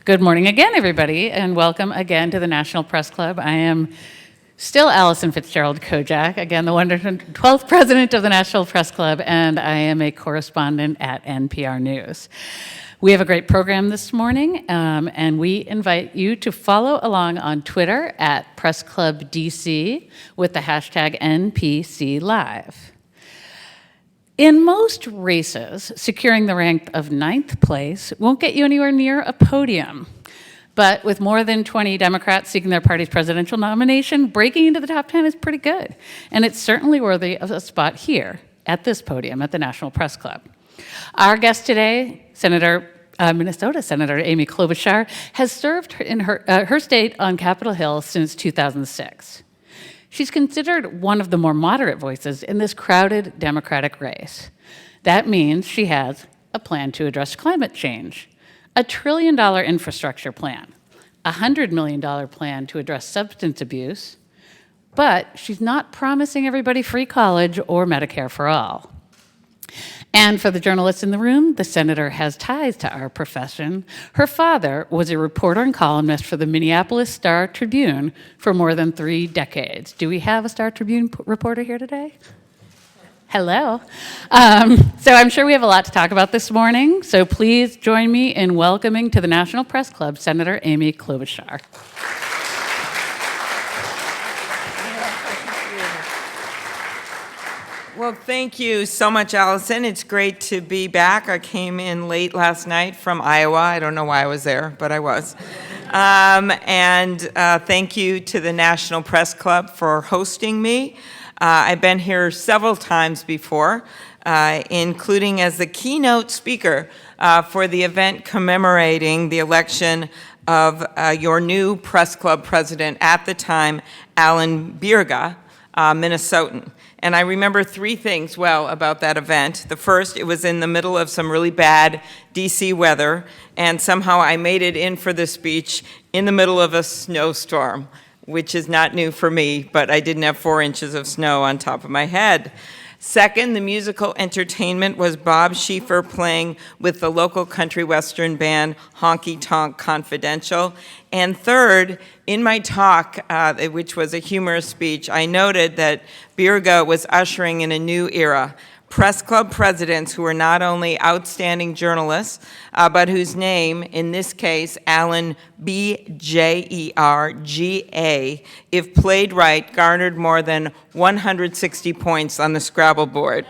Good morning again, everybody, and welcome again to the National Press Club. I am still Allison Fitzgerald Kojak, again, the 112th president of the National Press Club, and I am a correspondent at NPR News. We have a great program this morning, and we invite you to follow along on Twitter at Press Club DC with the hashtag NPCLive. In most races, securing the rank of 9th place won't get you anywhere near a podium. But with more than 20 Democrats seeking their party's presidential nomination, breaking into the top 10 is pretty good. And it's certainly worthy of a spot here at this podium at the National Press Club. Our guest today, Minnesota Senator Amy Klobuchar, has served in her state on Capitol Hill since 2006. She's considered one of the more moderate voices in this crowded Democratic race. That means she has a plan to address climate change, a $1 trillion infrastructure plan, a $100 million plan to address substance abuse, but she's not promising everybody free college or Medicare for all. And for the journalists in the room, the senator has ties to our profession. Her father was a reporter and columnist for the Minneapolis Star-Tribune for more than 3 decades. Do we have a Star-Tribune reporter here today? Hello. So I'm sure we have a lot to talk about this morning, so please join me in welcoming to the National Press Club Senator Amy Klobuchar. Well, thank you so much, Allison. It's great to be back. I came in late last night from Iowa. I don't know why I was there, but I was. Thank you to the National Press Club for hosting me. I've been here several times before, including as the keynote speaker for the event commemorating the election of your new press club president at the time, Alan Bierga, Minnesotan. And I remember 3 things well about that event. The first, it was in the middle of some really bad DC weather, and somehow I made it in for the speech in the middle of a snowstorm, which is not new for me, but I didn't have 4 inches of snow on top of my head. Second, the musical entertainment was Bob Schieffer playing with the local country western band Honky Tonk Confidential. And third, in my talk, which was a humorous speech, I noted that Bierga was ushering in a new era. Press club presidents who were not only outstanding journalists, but whose name, in this case, Alan B.J.E.R.G.A., if played right, garnered more than 160 points on the Scrabble board.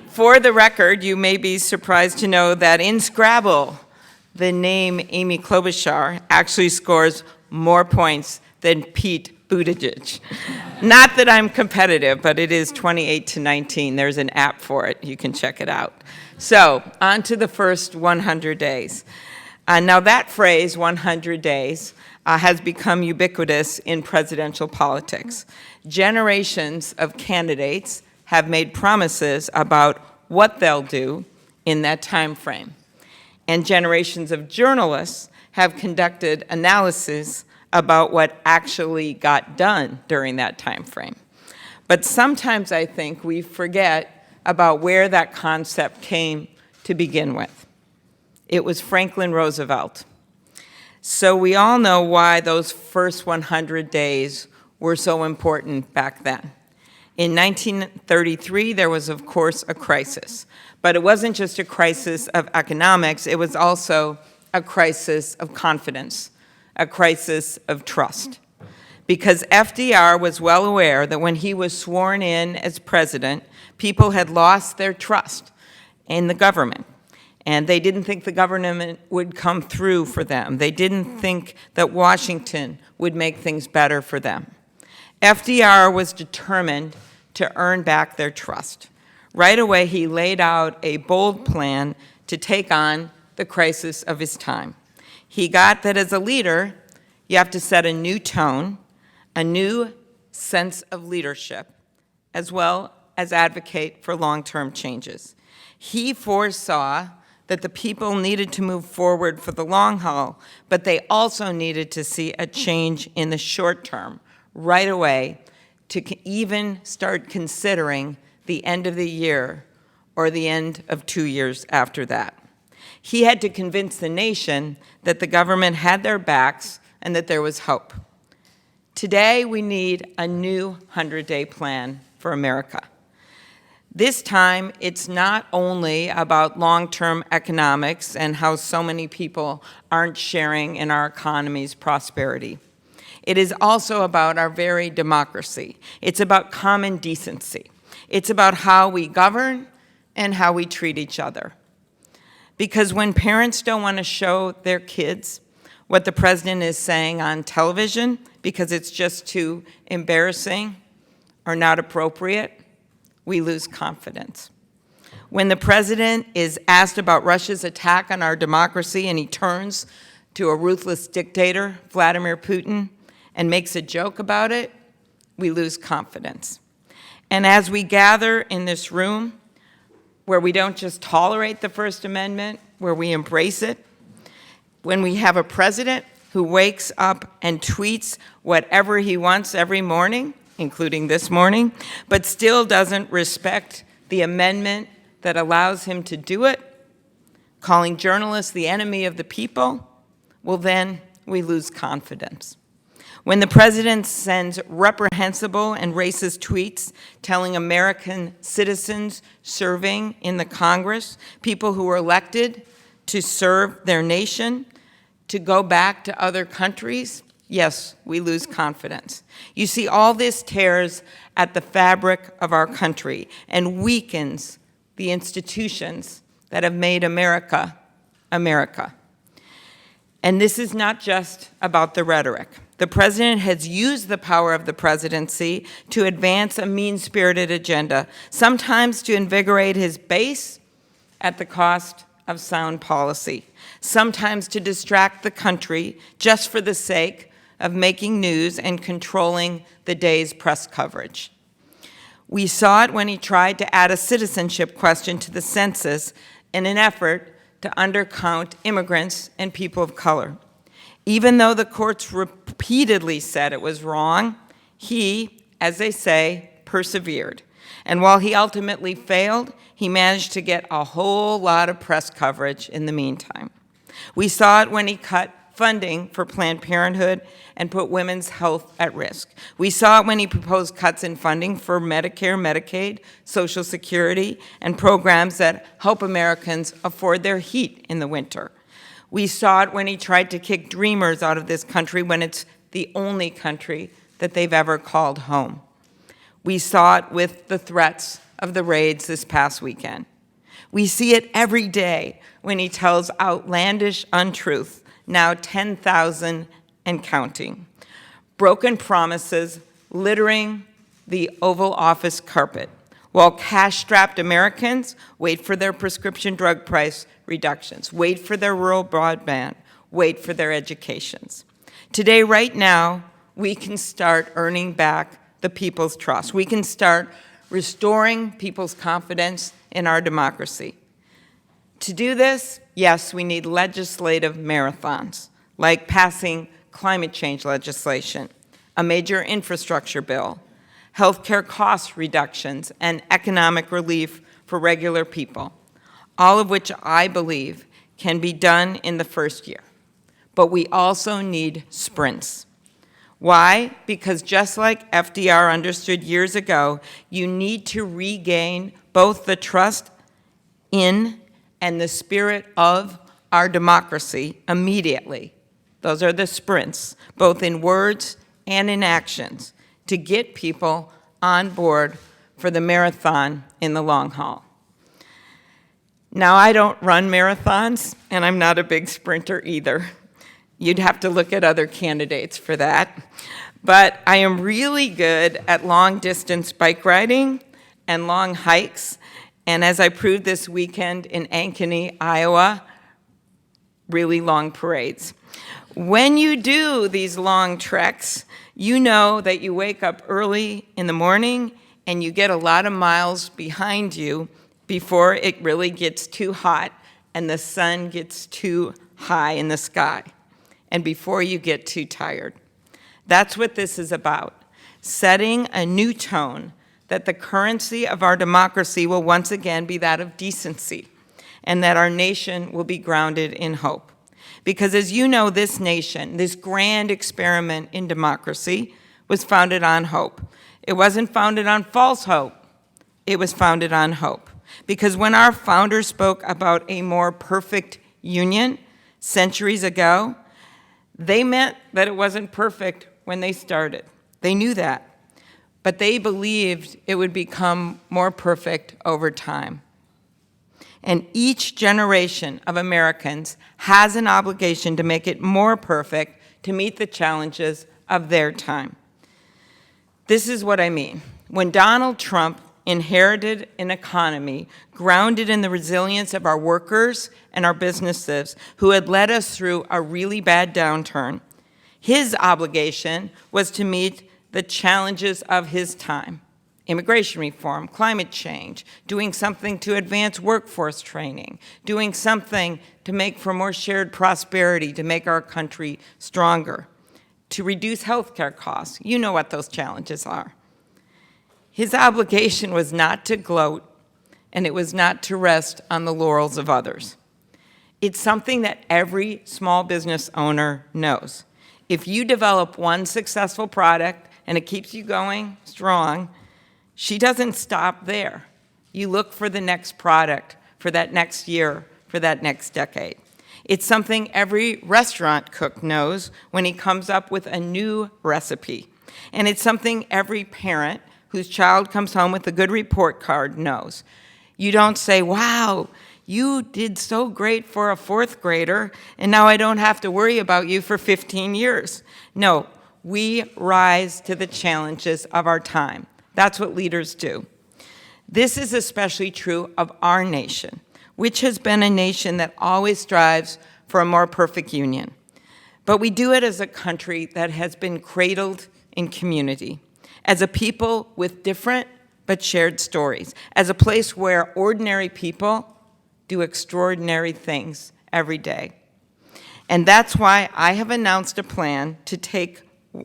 For the record, you may be surprised to know that in Scrabble, the name Amy Klobuchar actually scores more points than Pete Buttigieg. Not that I'm competitive, but it is 28-19. There's an app for it. You can check it out. So, on to the first 100 days. Now that phrase, 100 days, has become ubiquitous in presidential politics. Generations of candidates have made promises about what they'll do in that time frame. And generations of journalists have conducted analysis about what actually got done during that time frame. But sometimes I think we forget about where that concept came to begin with. It was Franklin Roosevelt. So we all know why those first 100 days were so important back then. In 1933, there was, of course, a crisis. But it wasn't just a crisis of economics, it was also a crisis of confidence, a crisis of trust. Because FDR was well aware that when he was sworn in as president, people had lost their trust in the government. And they didn't think the government would come through for them. They didn't think that Washington would make things better for them. FDR was determined to earn back their trust. Right away, he laid out a bold plan to take on the crisis of his time. He got that as a leader, you have to set a new tone, a new sense of leadership, as well as advocate for long-term changes. He foresaw that the people needed to move forward for the long haul, but they also needed to see a change in the short term, right away, to even start considering the end of the year or the end of 2 years after that. He had to convince the nation that the government had their backs and that there was hope. Today, we need a new 100-day plan for America. This time, it's not only about long-term economics and how so many people aren't sharing in our economy's prosperity. It is also about our very democracy. It's about common decency. It's about how we govern and how we treat each other. Because when parents don't want to show their kids what the president is saying on television because it's just too embarrassing or not appropriate, we lose confidence. When the president is asked about Russia's attack on our democracy and he turns to a ruthless dictator, Vladimir Putin, and makes a joke about it, we lose confidence. And as we gather in this room, where we don't just tolerate the First Amendment, where we embrace it, when we have a president who wakes up and tweets whatever he wants every morning, including this morning, but still doesn't respect the amendment that allows him to do it, calling journalists the enemy of the people, well, then we lose confidence. When the president sends reprehensible and racist tweets telling American citizens serving in the Congress, people who were elected to serve their nation, to go back to other countries, yes, we lose confidence. You see, all this tears at the fabric of our country and weakens the institutions that have made America, America. And this is not just about the rhetoric. The president has used the power of the presidency to advance a mean-spirited agenda, sometimes to invigorate his base at the cost of sound policy, sometimes to distract the country just for the sake of making news and controlling the day's press coverage. We saw it when he tried to add a citizenship question to the census in an effort to undercount immigrants and people of color. Even though the courts repeatedly said it was wrong, he, as they say, persevered. And while he ultimately failed, he managed to get a whole lot of press coverage in the meantime. We saw it when he cut funding for Planned Parenthood and put women's health at risk. We saw it when he proposed cuts in funding for Medicare, Medicaid, Social Security, and programs that help Americans afford their heat in the winter. We saw it when he tried to kick dreamers out of this country when it's the only country that they've ever called home. We saw it with the threats of the raids this past weekend. We see it every day when he tells outlandish untruth, now 10,000 and counting. Broken promises littering the Oval Office carpet, while cash-strapped Americans wait for their prescription drug price reductions, wait for their rural broadband, wait for their educations. Today, right now, we can start earning back the people's trust. We can start restoring people's confidence in our democracy. To do this, yes, we need legislative marathons, like passing climate change legislation, a major infrastructure bill, healthcare cost reductions, and economic relief for regular people, all of which I believe can be done in the first year. But we also need sprints. Why? Because just like FDR understood years ago, you need to regain both the trust in and the spirit of our democracy immediately. Those are the sprints, both in words and in actions, to get people on board for the marathon in the long haul. Now, I don't run marathons, and I'm not a big sprinter either. You'd have to look at other candidates for that. But I am really good at long-distance bike riding and long hikes, and as I proved this weekend in Ankeny, Iowa, really long parades. When you do these long treks, you know that you wake up early in the morning and you get a lot of miles behind you before it really gets too hot and the sun gets too high in the sky, and before you get too tired. That's what this is about, setting a new tone that the currency of our democracy will once again be that of decency, and that our nation will be grounded in hope. Because as you know, this nation, this grand experiment in democracy, was founded on hope. It wasn't founded on false hope. It was founded on hope. Because when our founders spoke about a more perfect union centuries ago, they meant that it wasn't perfect when they started. They knew that. But they believed it would become more perfect over time. And each generation of Americans has an obligation to make it more perfect to meet the challenges of their time. This is what I mean. When Donald Trump inherited an economy grounded in the resilience of our workers and our businesses who had led us through a really bad downturn, his obligation was to meet the challenges of his time. Immigration reform, climate change, doing something to advance workforce training, doing something to make for more shared prosperity, to make our country stronger, to reduce healthcare costs. You know what those challenges are. His obligation was not to gloat, and it was not to rest on the laurels of others. It's something that every small business owner knows. If you develop one successful product and it keeps you going strong, she doesn't stop there. You look for the next product, for that next year, for that next decade. It's something every restaurant cook knows when he comes up with a new recipe. And it's something every parent whose child comes home with a good report card knows. You don't say, wow, you did so great for a fourth grader, and now I don't have to worry about you for 15 years. No, we rise to the challenges of our time. That's what leaders do. This is especially true of our nation, which has been a nation that always strives for a more perfect union. But we do it as a country that has been cradled in community, as a people with different but shared stories, as a place where ordinary people do extraordinary things every day. And that's why I have announced a plan to take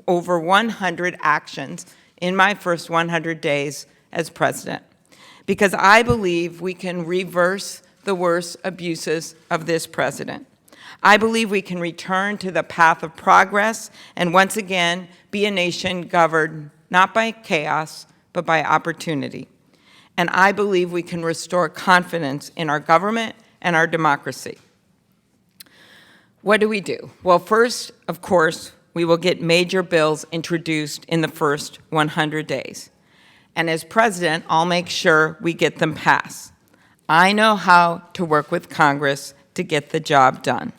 over 100 actions in my first 100 days as president, because I believe we can reverse the worst abuses of this president. I believe we can return to the path of progress and once again be a nation governed not by chaos, but by opportunity. And I believe we can restore confidence in our government and our democracy. What do? Well, first, of course, we will get major bills introduced in the first 100 days. And as president, I'll make sure we get them passed. I know how to work with Congress to get the job done.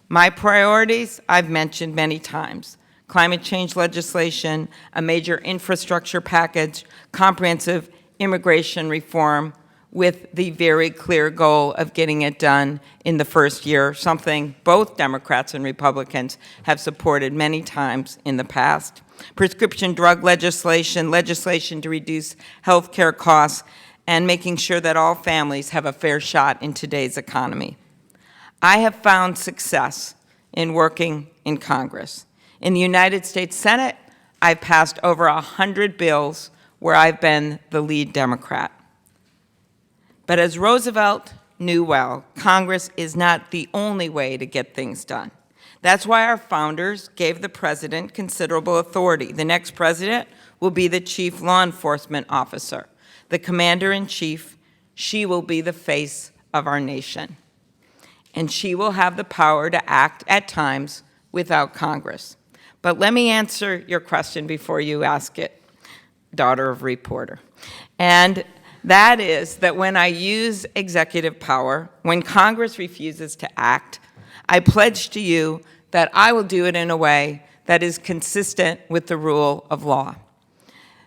My priorities, I've mentioned many times: climate change legislation, a major infrastructure package, comprehensive immigration reform, with the very clear goal of getting it done in the first year, something both Democrats and Republicans have supported many times in the past. Prescription drug legislation, legislation to reduce health care costs, and making sure that all families have a fair shot in today's economy. I have found success in working in Congress. In the United States Senate, I've passed over 100 bills where I've been the lead Democrat. But as Roosevelt knew well, Congress is not the only way to get things done. That's why our founders gave the president considerable authority. The next president will be the chief law enforcement officer, the commander-in-chief. She will be the face of our nation. And she will have the power to act at times without Congress. But let me answer your question before you ask it, daughter of reporter. And that is that when I use executive power, when Congress refuses to act, I pledge to you that I will do it in a way that is consistent with the rule of law.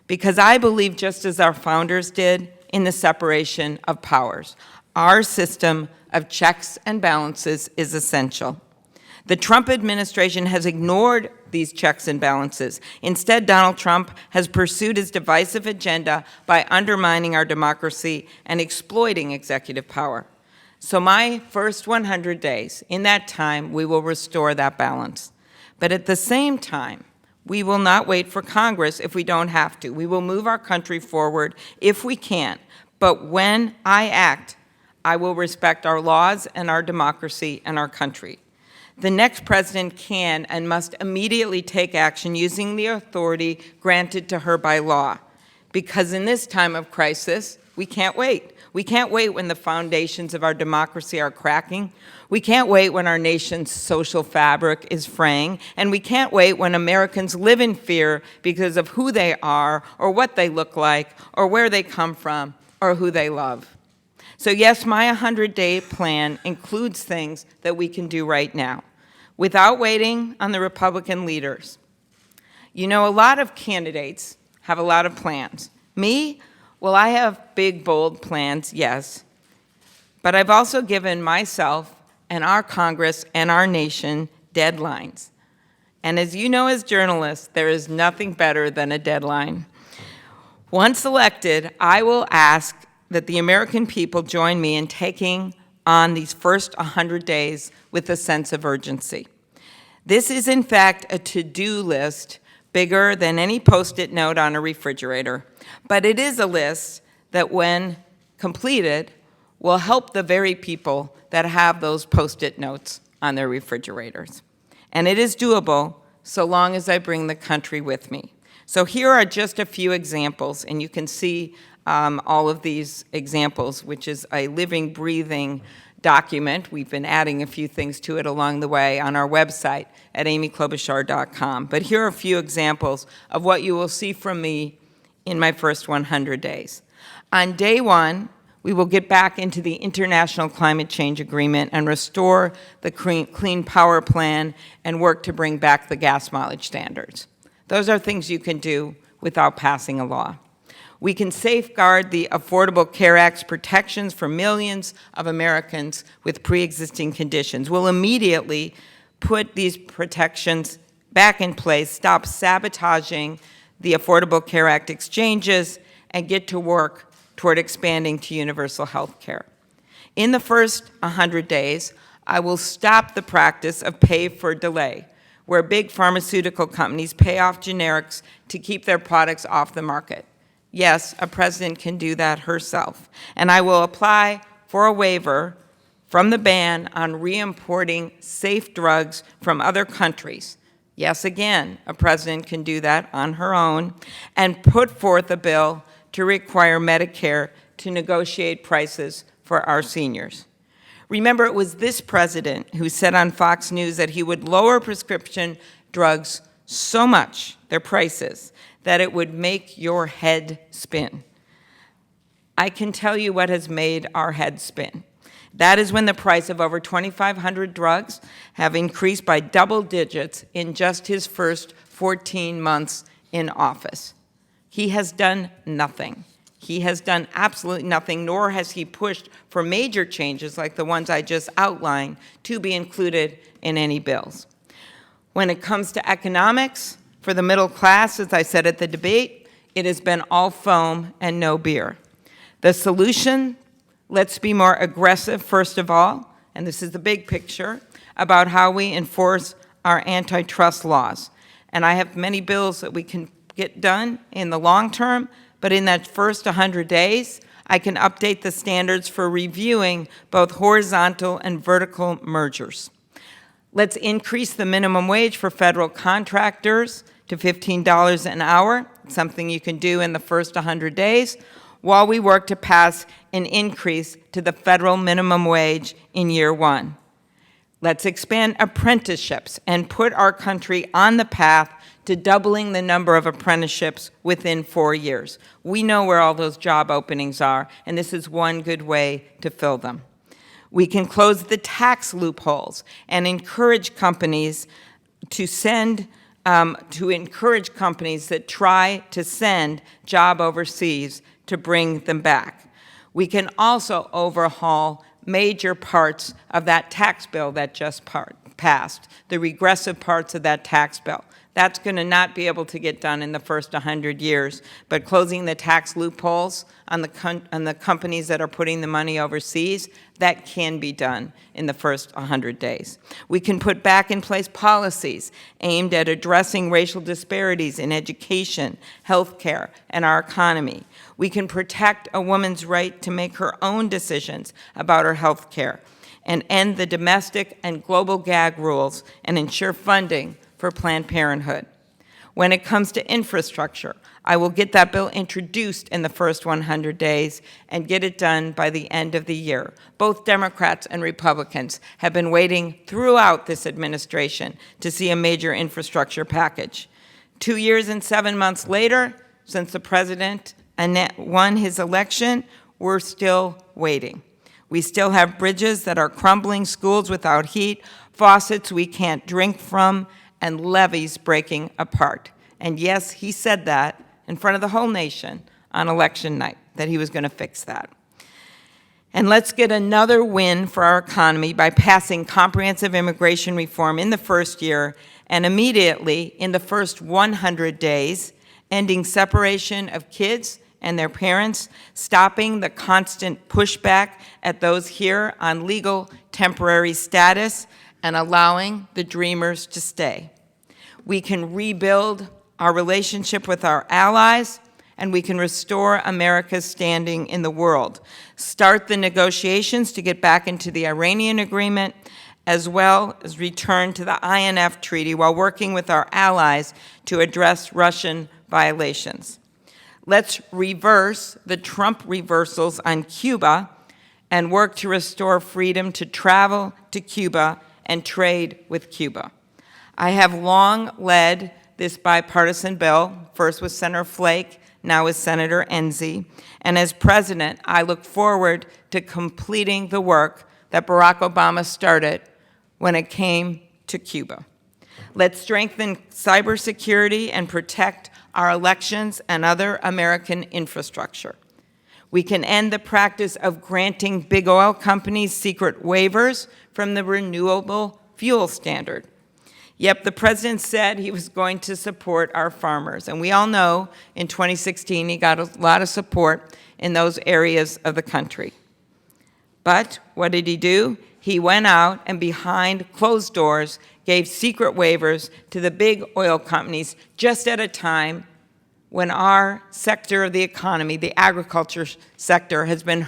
Because I believe, just as our founders did, in the separation of powers. Our system of checks and balances is essential. The Trump administration has ignored these checks and balances. Instead, Donald Trump has pursued his divisive agenda by undermining our democracy and exploiting executive power. So my first 100 days, in that time, we will restore that balance. But at the same time, we will not wait for Congress if we don't have to. We will move our country forward if we can. But when I act, I will respect our laws and our democracy and our country. The next president can and must immediately take action using the authority granted to her by law. Because in this time of crisis, we can't wait. We can't wait when the foundations of our democracy are cracking. We can't wait when our nation's social fabric is fraying. And we can't wait when Americans live in fear because of who they are or what they look like or where they come from or who they love. So yes, my 100-day plan includes things that we can do right now without waiting on the Republican leaders. You know, a lot of candidates have a lot of plans. Me? Well, I have big, bold plans, yes. But I've also given myself and our Congress and our nation deadlines. And as you know as journalists, there is nothing better than a deadline. Once elected, I will ask that the American people join me in taking on these first 100 days with a sense of urgency. This is, in fact, a to-do list bigger than any Post-it note on a refrigerator. But it is a list that, when completed, will help the very people that have those Post-it notes on their refrigerators. And it is doable so long as I bring the country with me. So here are just a few examples, and you can see all of these examples, which is a living, breathing document. We've been adding a few things to it along the way on our website at amyklobuchar.com. But here are a few examples of what you will see from me in my first 100 days. On day one, we will get back into the International Climate Change Agreement and restore the Clean Power Plan and work to bring back the gas mileage standards. Those are things you can do without passing a law. We can safeguard the Affordable Care Act's protections for millions of Americans with pre-existing conditions. We'll immediately put these protections back in place, stop sabotaging the Affordable Care Act exchanges, and get to work toward expanding to universal health care. In the first 100 days, I will stop the practice of pay for delay, where big pharmaceutical companies pay off generics to keep their products off the market. Yes, a president can do that herself. And I will apply for a waiver from the ban on re-importing safe drugs from other countries. Yes, again, a president can do that on her own, and put forth a bill to require Medicare to negotiate prices for our seniors. Remember, it was this president who said on Fox News that he would lower prescription drugs so much, their prices, that it would make your head spin. I can tell you what has made our head spin. That is when the price of over 2,500 drugs have increased by double digits in just his first 14 months in office. He has done nothing. He has done absolutely nothing, nor has he pushed for major changes like the ones I just outlined to be included in any bills. When it comes to economics, for the middle class, as I said at the debate, it has been all foam and no beer. The solution, let's be more aggressive, first of all, and this is the big picture, about how we enforce our antitrust laws. And I have many bills that we can get done in the long term, but in that first 100 days, I can update the standards for reviewing both horizontal and vertical mergers. Let's increase the minimum wage for federal contractors to $15 an hour, something you can do in the first 100 days, while we work to pass an increase to the federal minimum wage in year one. Let's expand apprenticeships and put our country on the path to doubling the number of apprenticeships within 4 years. We know where all those job openings are, and this is one good way to fill them. We can close the tax loopholes and encourage companies to encourage companies that try to send job overseas to bring them back. We can also overhaul major parts of that tax bill that just passed, the regressive parts of that tax bill. That's going to not be able to get done in the first 100 years, but closing the tax loopholes on the companies that are putting the money overseas, that can be done in the first 100 days. We can put back in place policies aimed at addressing racial disparities in education, healthcare, and our economy. We can protect a woman's right to make her own decisions about her health care and end the domestic and global gag rules and ensure funding for Planned Parenthood. When it comes to infrastructure, I will get that bill introduced in the first 100 days and get it done by the end of the year. Both Democrats and Republicans have been waiting throughout this administration to see a major infrastructure package. 2 years and 7 months later, since the president won his election, we're still waiting. We still have bridges that are crumbling, schools without heat, faucets we can't drink from, and levees breaking apart. And yes, he said that in front of the whole nation on election night, that he was going to fix that. And let's get another win for our economy by passing comprehensive immigration reform in the first year and immediately in the first 100 days, ending separation of kids and their parents, stopping the constant pushback at those here on legal temporary status, and allowing the dreamers to stay. We can rebuild our relationship with our allies, and we can restore America's standing in the world. Start the negotiations to get back into the Iranian agreement, as well as return to the INF Treaty while working with our allies to address Russian violations. Let's reverse the Trump reversals on Cuba and work to restore freedom to travel to Cuba and trade with Cuba. I have long led this bipartisan bill, first with Senator Flake, now with Senator Enzi, and as president, I look forward to completing the work that Barack Obama started when it came to Cuba. Let's strengthen cybersecurity and protect our elections and other American infrastructure. We can end the practice of granting big oil companies secret waivers from the renewable fuel standard. Yep, the president said he was going to support our farmers, and we all know in 2016 he got a lot of support in those areas of the country. But what did he do? He went out and behind closed doors gave secret waivers to the big oil companies just at a time when our sector of the economy, the agriculture sector, has been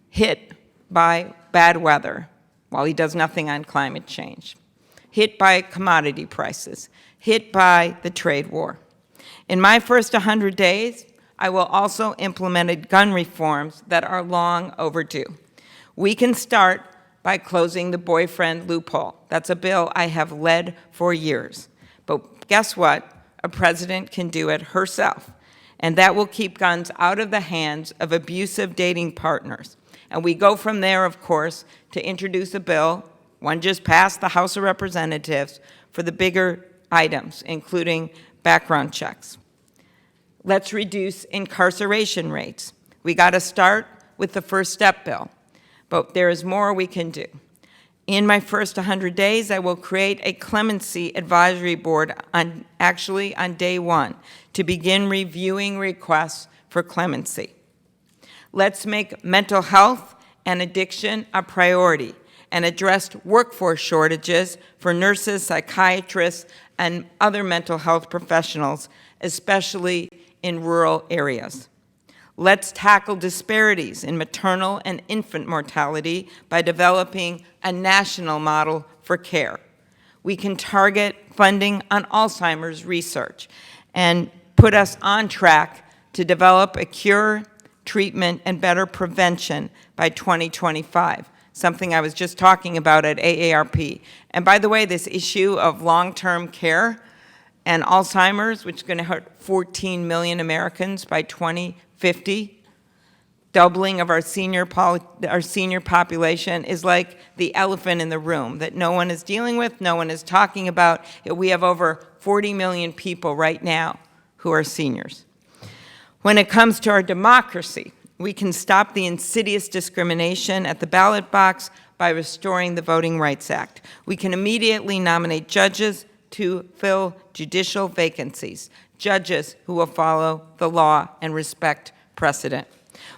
hit by bad weather while he does nothing on climate change, hit by commodity prices, hit by the trade war. In my first 100 days, I will also implement gun reforms that are long overdue. We can start by closing the boyfriend loophole. That's a bill I have led for years. But guess what? A president can do it herself. And that will keep guns out of the hands of abusive dating partners. And we go from there, of course, to introduce a bill, one just passed the House of Representatives, for the bigger items, including background checks. Let's reduce incarceration rates. We got to start with the First Step bill, but there is more we can do. In my first 100 days, I will create a clemency advisory board on day one to begin reviewing requests for clemency. Let's make mental health and addiction a priority and address workforce shortages for nurses, psychiatrists, and other mental health professionals, especially in rural areas. Let's tackle disparities in maternal and infant mortality by developing a national model for care. We can target funding on Alzheimer's research and put us on track to develop a cure, treatment, and better prevention by 2025, something I was just talking about at AARP. And by the way, this issue of long-term care and Alzheimer's, which is going to hurt 14 million Americans by 2050, doubling of our senior population, is like the elephant in the room that no one is dealing with, no one is talking about. We have over 40 million people right now who are seniors. When it comes to our democracy, we can stop the insidious discrimination at the ballot box by restoring the Voting Rights Act. We can immediately nominate judges to fill judicial vacancies, judges who will follow the law and respect precedent.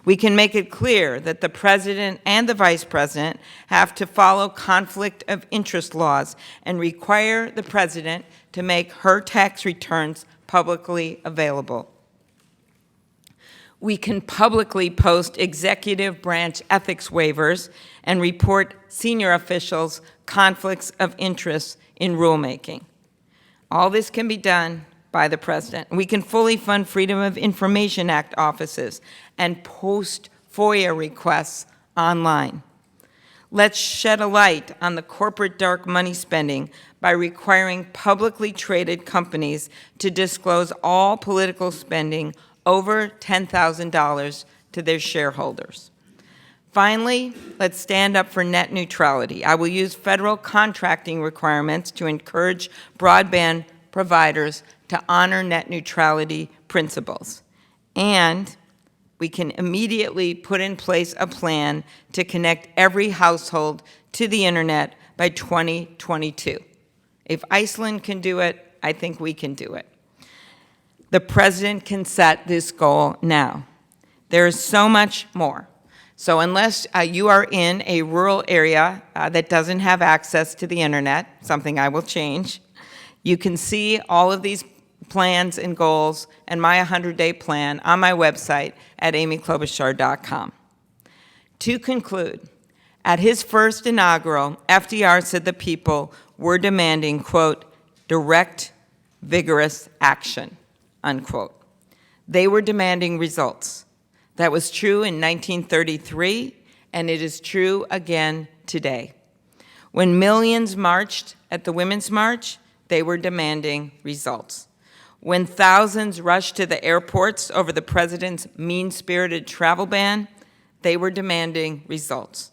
We can make it clear that the president and the vice president have to follow conflict of interest laws and require the president to make her tax returns publicly available. We can publicly post executive branch ethics waivers and report senior officials' conflicts of interest in rulemaking. All this can be done by the president. We can fully fund Freedom of Information Act offices and post FOIA requests online. Let's shed a light on the corporate dark money spending by requiring publicly traded companies to disclose all political spending over $10,000 to their shareholders. Finally, let's stand up for net neutrality. I will use federal contracting requirements to encourage broadband providers to honor net neutrality principles. And we can immediately put in place a plan to connect every household to the internet by 2022. If Iceland can do it, I think we can do it. The president can set this goal now. There is so much more. So unless you are in a rural area that doesn't have access to the internet, something I will change, you can see all of these plans and goals and my 100-day plan on my website at amyklobuchar.com. To conclude, at his first inaugural, FDR said the people were demanding, quote, direct, vigorous action, unquote. They were demanding results. That was true in 1933, and it is true again today. When millions marched at the Women's March, they were demanding results. When thousands rushed to the airports over the president's mean-spirited travel ban, they were demanding results.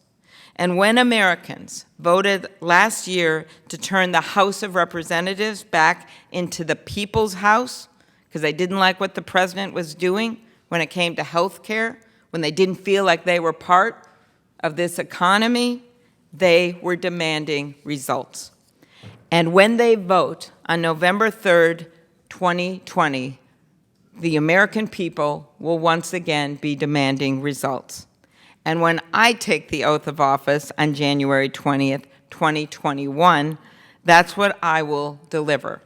And when Americans voted last year to turn the House of Representatives back into the people's house, because they didn't like what the president was doing when it came to health care, when they didn't feel like they were part of this economy, they were demanding results. And when they vote on November 3rd, 2020, the American people will once again be demanding results. And when I take the oath of office on January 20th, 2021, that's what I will deliver.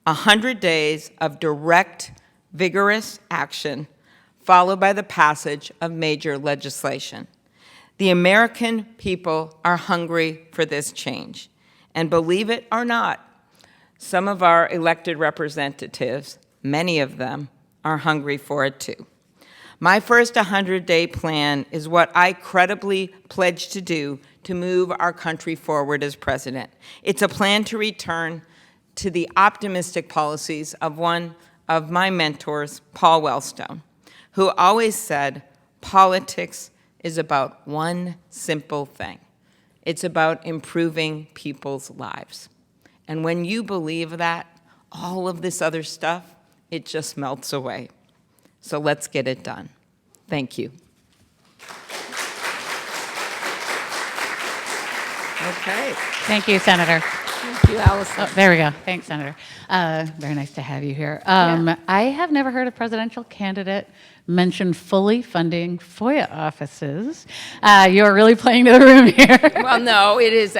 100 days of direct, vigorous action, followed by the passage of major legislation. The American people are hungry for this change. And believe it or not, some of our elected representatives, many of them, are hungry for it too. My first 100-day plan is what I credibly pledge to do to move our country forward as president. It's a plan to return to the optimistic policies of one of my mentors, Paul Wellstone, who always said, politics is about one simple thing. It's about improving people's lives. And when you believe that, all of this other stuff, it just melts away. So let's get it done. Thank you. Okay. Thank you, Senator. Thank you, Allison. Oh, there we go. Thanks, Senator. Very nice to have you here. I have never heard a presidential candidate mention fully funding FOIA offices. You're really playing to the room here. Well, no, it is,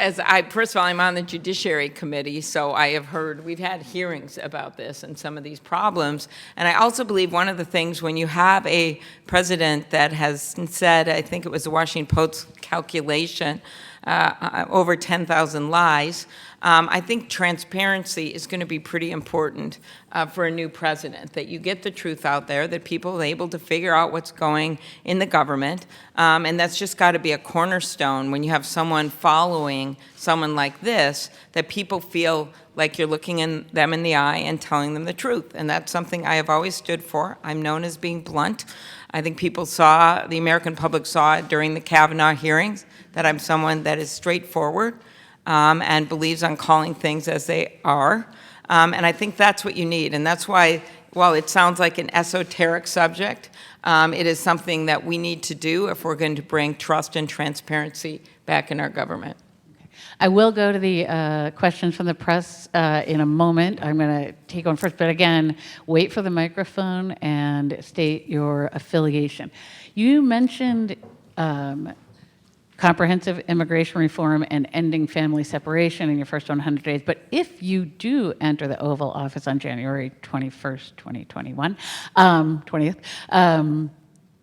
first of all, I'm on the Judiciary Committee, so I have heard, we've had hearings about this and some of these problems. And I also believe one of the things when you have a president that has said, I think it was the Washington Post calculation, over 10,000 lies, I think transparency is going to be pretty important for a new president, that you get the truth out there, that people are able to figure out what's going in the government, and that's just got to be a cornerstone when you have someone following someone like this, that people feel like you're looking them in the eye and telling them the truth, and that's something I have always stood for. I'm known as being blunt. I think people saw, the American public saw during the Kavanaugh hearings, that I'm someone that is straightforward and believes on calling things as they are. And I think that's what you need. And that's why, while it sounds like an esoteric subject, it is something that we need to do if we're going to bring trust and transparency back in our government. I will go to the questions from the press in a moment. I'm going to take one first, but again, wait for the microphone and state your affiliation. You mentioned comprehensive immigration reform and ending family separation in your first 100 days, but if you do enter the Oval Office on January 21st, 2021, 20th,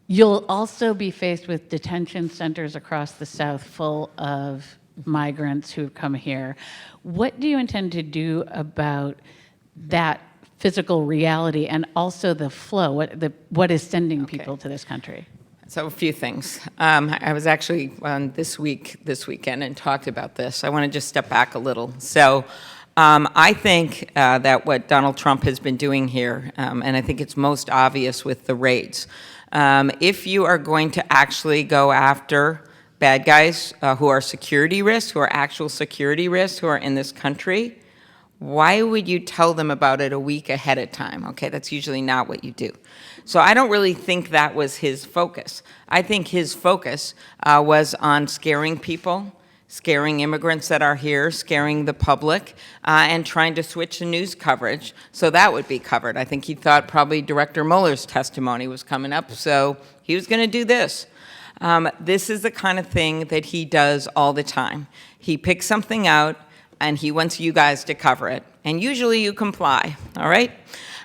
you'll also be faced with detention centers across the South full of migrants who have come here. What do you intend to do about that physical reality and also the flow? What is sending people to this country? So a few things. I was actually on this weekend and talked about this. I want to just step back a little. So I think that what Donald Trump has been doing here, and I think it's most obvious with the raids, if you are going to actually go after bad guys who are security risks, who are actual security risks, who are in this country, why would you tell them about it a week ahead of time? Okay, that's usually not what you do. So I don't really think that was his focus. I think his focus was on scaring people, scaring immigrants that are here, scaring the public, and trying to switch the news coverage so that would be covered. I think he thought probably Director Mueller's testimony was coming up, so he was going to do this. This is the kind of thing that he does all the time. He picks something out, and he wants you guys to cover it. And usually you comply, all right?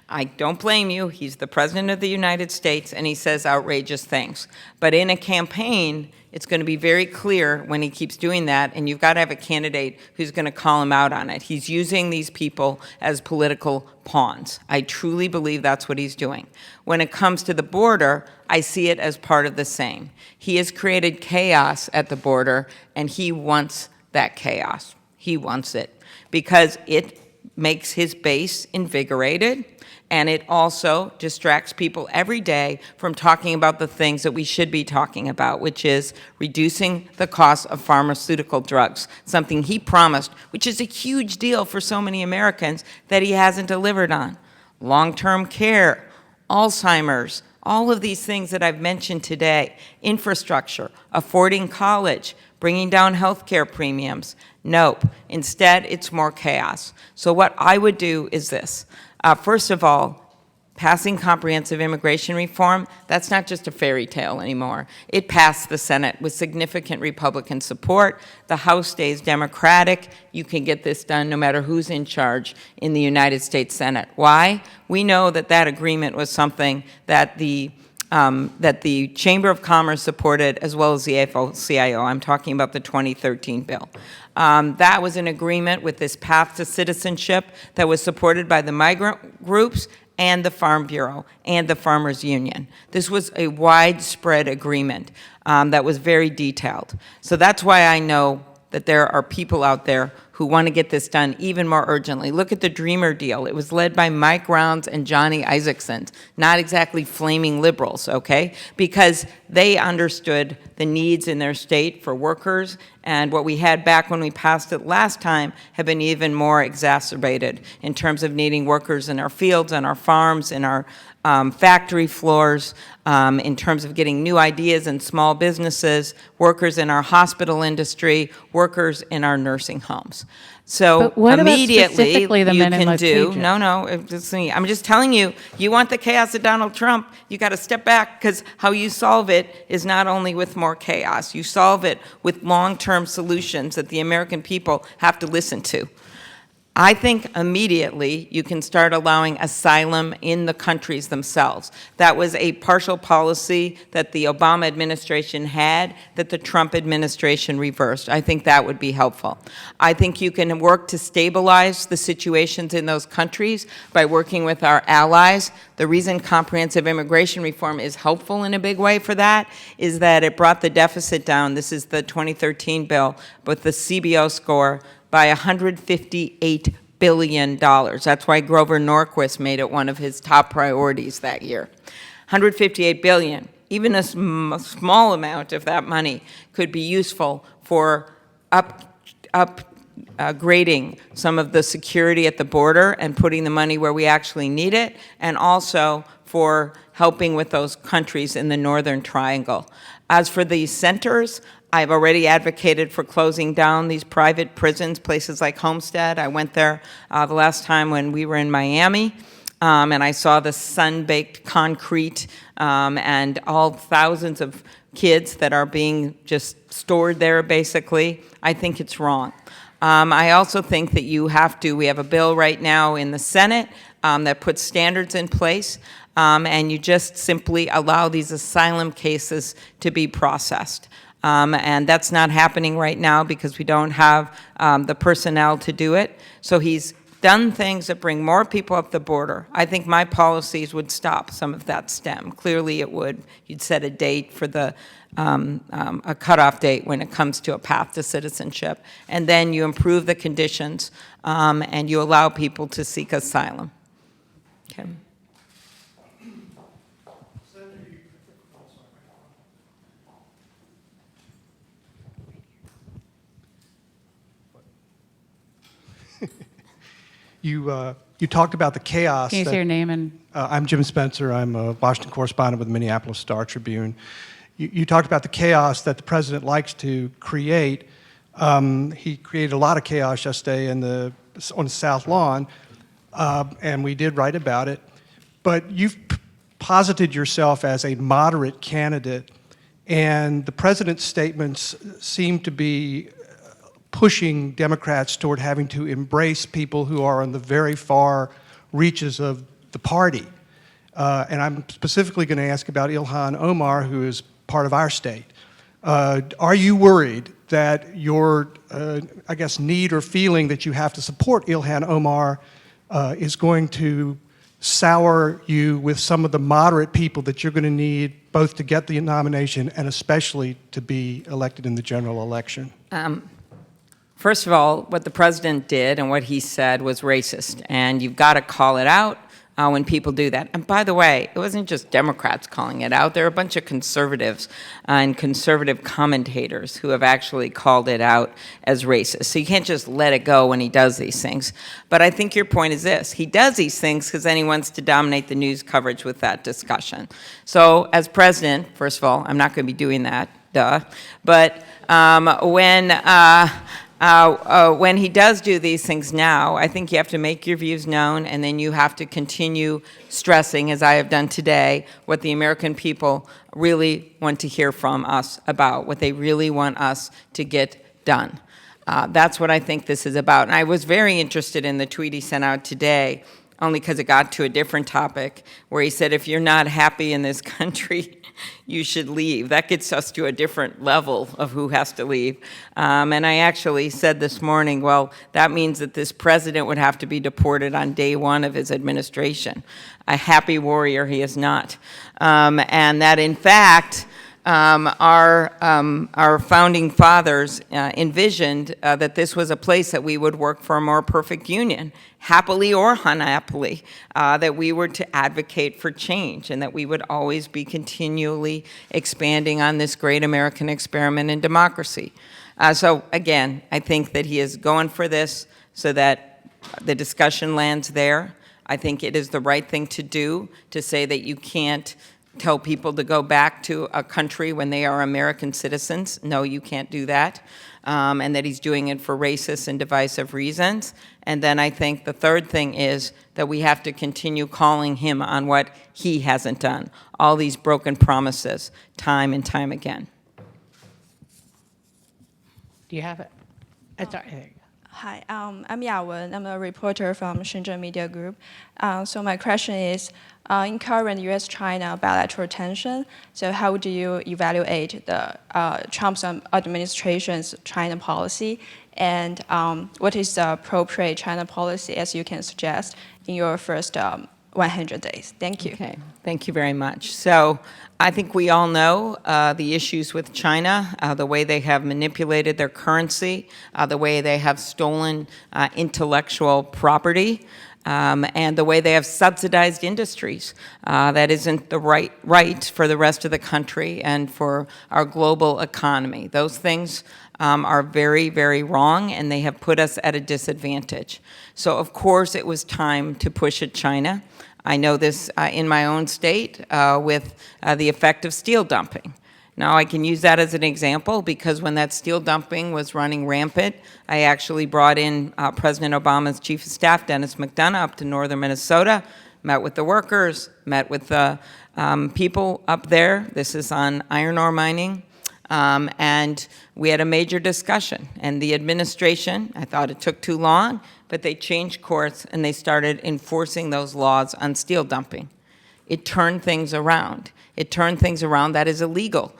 I don't blame you. He's the President of the United States, and he says outrageous things. But in a campaign, it's going to be very clear when he keeps doing that, and you've got to have a candidate who's going to call him out on it. He's using these people as political pawns. I truly believe that's what he's doing. When it comes to the border, I see it as part of the same. He has created chaos at the border, and he wants that chaos. He wants it because it makes his base invigorated, and it also distracts people every day from talking about the things that we should be talking about, which is reducing the cost of pharmaceutical drugs, something he promised, which is a huge deal for so many Americans that he hasn't delivered on. Long-term care, Alzheimer's, all of these things that I've mentioned today, infrastructure, affording college, bringing down health care premiums. Nope. Instead, it's more chaos. So what I would do is this. First of all, passing comprehensive immigration reform, that's not just a fairy tale anymore. It passed the Senate with significant Republican support. The House stays Democratic. You can get this done no matter who's in charge in the United States Senate. Why? We know that that agreement was something that the Chamber of Commerce supported, as well as the AFL-CIO. I'm talking about the 2013 bill. That was an agreement with this path to citizenship that was supported by the migrant groups and the Farm Bureau and the Farmers Union. This was a widespread agreement that was very detailed. So that's why I know that there are people out there who want to get this done even more urgently. Look at the Dreamer deal. It was led by Mike Rounds and Johnny Isakson, not exactly flaming liberals, okay? Because they understood the needs in their state for workers, and what we had back when we passed it last time have been even more exacerbated in terms of needing workers in our fields, on our farms, in our factory floors, in terms of getting new ideas in small businesses, workers in our hospital industry, workers in our nursing homes. So But what about immediately specifically the you men in can Las do, Vegas? no, I'm just telling you, you want the chaos of Donald Trump, you got to step back, because how you solve it is not only with more chaos, you solve it with long-term solutions that the American people have to listen to. I think immediately you can start allowing asylum in the countries themselves. That was a partial policy that the Obama administration had that the Trump administration reversed. I think that would be helpful. I think you can work to stabilize the situations in those countries by working with our allies. The reason comprehensive immigration reform is helpful in a big way for that is that it brought the deficit down. This is the 2013 bill, but the CBO score by $158 billion. That's why Grover Norquist made it one of his top priorities that year. $158 billion. Even a small amount of that money could be useful for upgrading some of the security at the border and putting the money where we actually need it, and also for helping with those countries in the Northern Triangle. As for these centers, I've already advocated for closing down these private prisons, places like Homestead. I went there the last time when we were in Miami, and I saw the sun-baked concrete and all thousands of kids that are being just stored there, basically. I think it's wrong. I also think that we have a bill right now in the Senate that puts standards in place, and you just simply allow these asylum cases to be processed. And that's not happening right now because we don't have the personnel to do it. So he's done things that bring more people up the border. I think my policies would stop some of that stem. Clearly it would. You'd set a date for a cutoff date when it comes to a path to citizenship. And then you improve the conditions and you allow people to seek asylum. Okay. You talked about the chaos. Can you say your name and? I'm Jim Spencer. I'm a Washington correspondent with the Minneapolis Star-Tribune. You talked about the chaos that the president likes to create. He created a lot of chaos yesterday on the South Lawn, and we did write about it. But you've posited yourself as a moderate candidate, and the president's statements seem to be pushing Democrats toward having to embrace people who are on the very far reaches of the party. And I'm specifically going to ask about Ilhan Omar, who is part of our state. Are you worried that your, I guess, need or feeling that you have to support Ilhan Omar is going to sour you with some of the moderate people that you're going to need both to get the nomination and especially to be elected in the general election? First of all, what the president did and what he said was racist, and you've got to call it out when people do that. And by the way, it wasn't just Democrats calling it out. There are a bunch of conservatives and conservative commentators who have actually called it out as racist. So you can't just let it go when he does these things. But I think your point is this. He does these things because then he wants to dominate the news coverage with that discussion. So as president, first of all, I'm not going to be doing that, duh. But when he does do these things now, I think you have to make your views known, and then you have to continue stressing, as I have done today, what the American people really want to hear from us about, what they really want us to get done. That's what I think this is about. And I was very interested in the tweet he sent out today, only because it got to a different topic, where he said, if you're not happy in this country, you should leave. That gets us to a different level of who has to leave. And I actually said this morning, well, that means that this president would have to be deported on day one of his administration. A happy warrior he is not. And that, in fact, our founding fathers envisioned that this was a place that we would work for a more perfect union, happily or unhappily, that we were to advocate for change and that we would always be continually expanding on this great American experiment in democracy. So again, I think that he is going for this so that the discussion lands there. I think it is the right thing to do to say that you can't tell people to go back to a country when they are American citizens. No, you can't do that. And that he's doing it for racist and divisive reasons. And then I think the third thing is that we have to continue calling him on what he hasn't done. All these broken promises, time and time again. Do you have it? Sorry. There you go. Hi, I'm Yawen. I'm a reporter from Shenzhen Media Group. So my question is, in current U.S.-China bilateral tension, so how do you evaluate the Trump's administration's China policy, and what is the appropriate China policy, as you can suggest, in your first 100 days? Thank you. Okay, thank you very much. So I think we all know the issues with China, the way they have manipulated their currency, the way they have stolen intellectual property, and the way they have subsidized industries. That isn't the right for the rest of the country and for our global economy. Those things are very, very wrong, and they have put us at a disadvantage. So of course it was time to push at China. I know this in my own state with the effect of steel dumping. Now, I can use that as an example because when that steel dumping was running rampant, I actually brought in President Obama's Chief of Staff, Dennis McDonough, up to northern Minnesota, met with the workers, met with the people up there. This is on iron ore mining. And we had a major discussion. And the administration, I thought it took too long, but they changed course and they started enforcing those laws on steel dumping. It turned things around. It turned things around that is illegal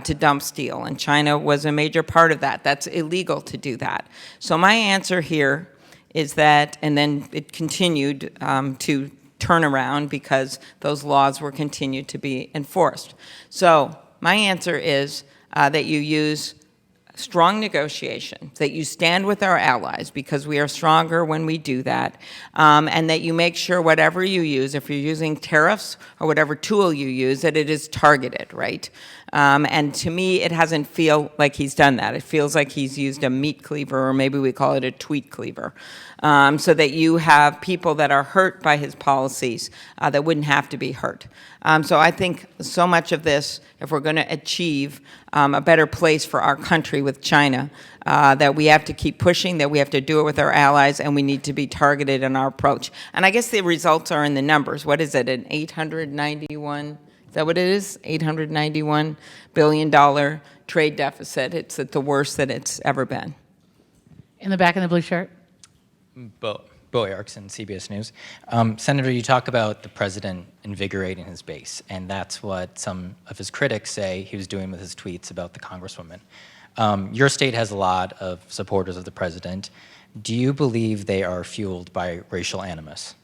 to dump steel, and China was a major part of that. That's illegal to do that. So my answer here is that, and then it continued to turn around because those laws were continued to be enforced. So my answer is that you use strong negotiation, that you stand with our allies because we are stronger when we do that, and that you make sure whatever you use, if you're using tariffs or whatever tool you use, that it is targeted, right? And to me, it hasn't feel like he's done that. It feels like he's used a meat cleaver, or maybe we call it a tweet cleaver, so that you have people that are hurt by his policies that wouldn't have to be hurt. So I think so much of this, if we're going to achieve a better place for our country with China, that we have to keep pushing, that we have to do it with our allies, and we need to be targeted in our approach. And I guess the results are in the numbers. What is it, an 891, is that what it is? $891 billion trade deficit. It's at the worst that it's ever been. In the back in the blue shirt. Bo Erickson, CBS News. Senator, you talk about the president invigorating his base, and that's what some of his critics say he was doing with his tweets about the Congresswoman. Your state has a lot of supporters of the president. Do you believe they are fueled by racial animus?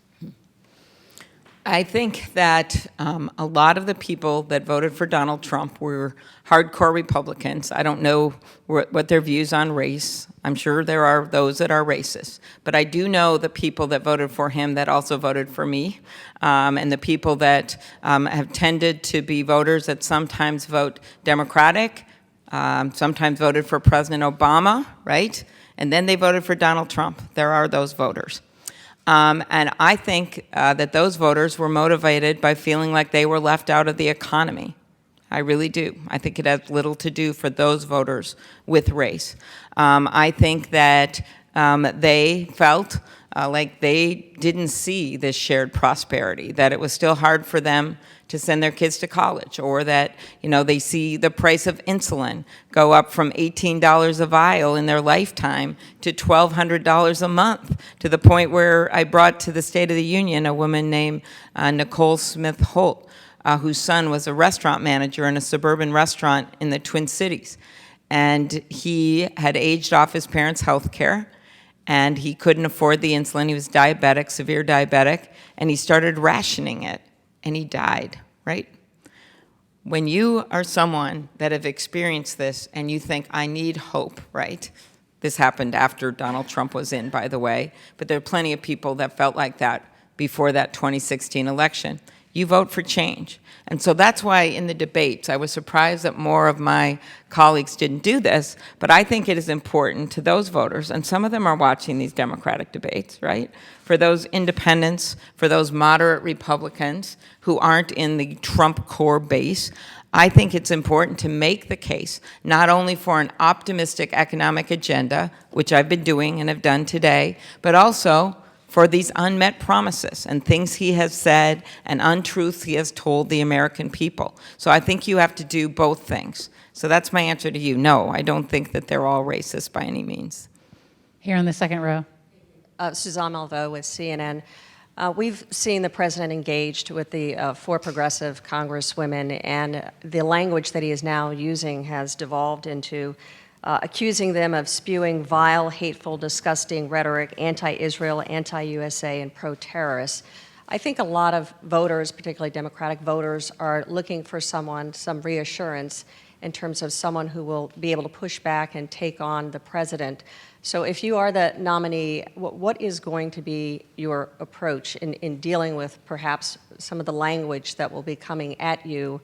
I think that a lot of the people that voted for Donald Trump were hardcore Republicans. I don't know what their views on race. I'm sure there are those that are racist. But I do know the people that voted for him that also voted for me, and the people that have tended to be voters that sometimes vote Democratic, sometimes voted for President Obama, right? And then they voted for Donald Trump. There are those voters. And I think that those voters were motivated by feeling like they were left out of the economy. I really do. I think it has little to do for those voters with race. I think that they felt like they didn't see this shared prosperity, that it was still hard for them to send their kids to college, or that, you know, they see the price of insulin go up from $18 a vial in their lifetime to $1,200 a month, to the point where I brought to the State of the Union a woman named Nicole Smith Holt, whose son was a restaurant manager in a suburban restaurant in the Twin Cities. And he had aged off his parents' health care, and he couldn't afford the insulin. He was diabetic, severe diabetic, and he started rationing it, and he died, right? When you are someone that have experienced this and you think, I need hope, right? This happened after Donald Trump was in, by the way, but there are plenty of people that felt like that before that 2016 election. You vote for change. And so that's why in the debates, I was surprised that more of my colleagues didn't do this, but I think it is important to those voters, and some of them are watching these Democratic debates, right? For those independents, for those moderate Republicans who aren't in the Trump core base, I think it's important to make the case not only for an optimistic economic agenda, which I've been doing and have done today, but also for these unmet promises and things he has said and untruths he has told the American people. So I think you have to do both things. So that's my answer to you. No, I don't think that they're all racist by any means. Here in the second row. Suzanne Malveaux with CNN. We've seen the president engaged with the 4 progressive congresswomen, and the language that he is now using has devolved into accusing them of spewing vile, hateful, disgusting rhetoric, anti-Israel, anti-USA, and pro-terrorist. I think a lot of voters, particularly Democratic voters, are looking for someone, some reassurance in terms of someone who will be able to push back and take on the president. So if you are the nominee, what is going to be your approach in dealing with perhaps some of the language that will be coming at you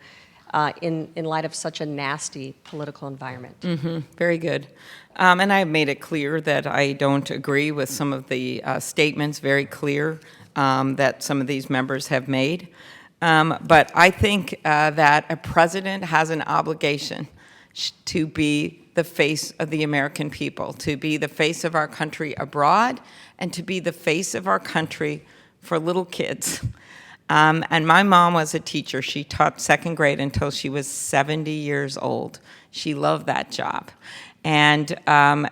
in light of such a nasty political environment? Mm-hmm. Very good. And I've made it clear that I don't agree with some of the statements, very clear, that some of these members have made. But I think that a president has an obligation to be the face of the American people, to be the face of our country abroad, and to be the face of our country for little kids. And my mom was a teacher. She taught second grade until she was 70 years old. She loved that job. And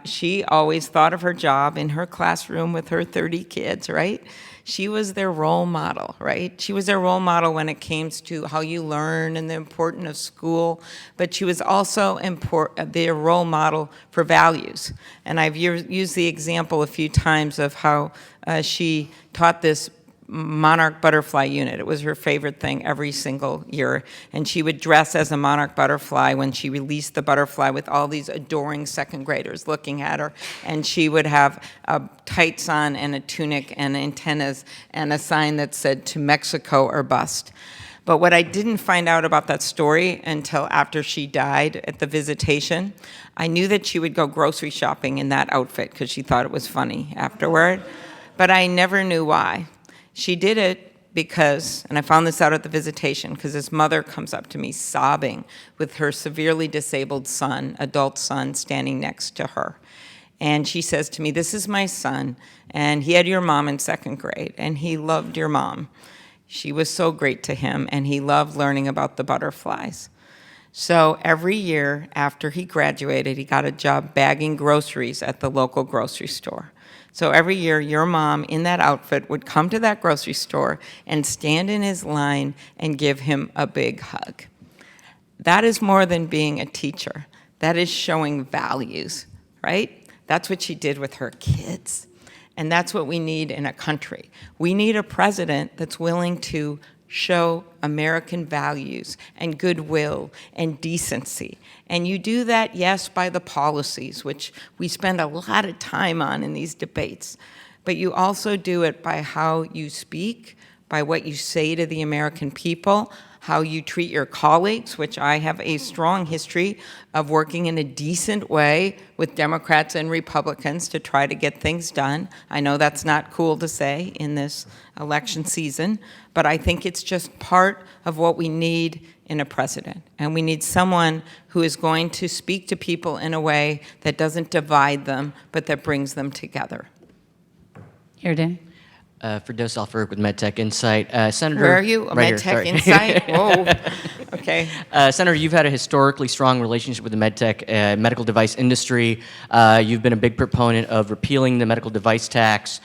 she always thought of her job in her classroom with her 30 kids, right? She was their role model, right? She was their role model when it came to how you learn and the importance of school, but she was also their role model for values. And I've used the example a few times of how she taught this Monarch butterfly unit. It was her favorite thing every single year. And she would dress as a monarch butterfly when she released the butterfly with all these adoring second graders looking at her. And she would have tights on and a tunic and antennas and a sign that said, "To Mexico or bust." But what I didn't find out about that story until after she died at the visitation, I knew that she would go grocery shopping in that outfit because she thought it was funny afterward. But I never knew why. She did it because, and I found this out at the visitation, because his mother comes up to me sobbing with her severely disabled son, adult son, standing next to her. And she says to me, "This is my son, and he had your mom in second grade, and he loved your mom. She was so great to him, and he loved learning about the butterflies." So every year after he graduated, he got a job bagging groceries at the local grocery store. So every year, your mom in that outfit would come to that grocery store and stand in his line and give him a big hug. That is more than being a teacher. That is showing values, right? That's what she did with her kids. And that's what we need in a country. We need a president that's willing to show American values and goodwill and decency. And you do that, yes, by the policies, which we spend a lot of time on in these debates, but you also do it by how you speak, by what you say to the American people, how you treat your colleagues, which I have a strong history of working in a decent way with Democrats and Republicans to try to get things done. I know that's not cool to say in this election season, but I think it's just part of what we need in a president. And we need someone who is going to speak to people in a way that doesn't divide them, but that brings them together. Here, Dan. Firdaus Al-Farouk with MedTech Insight. Senator, Where are you? Right here, MedTech sorry. Insight? Whoa. Okay. Senator, you've had a historically strong relationship with the medtech medical device industry. You've been a big proponent of repealing the medical device tax,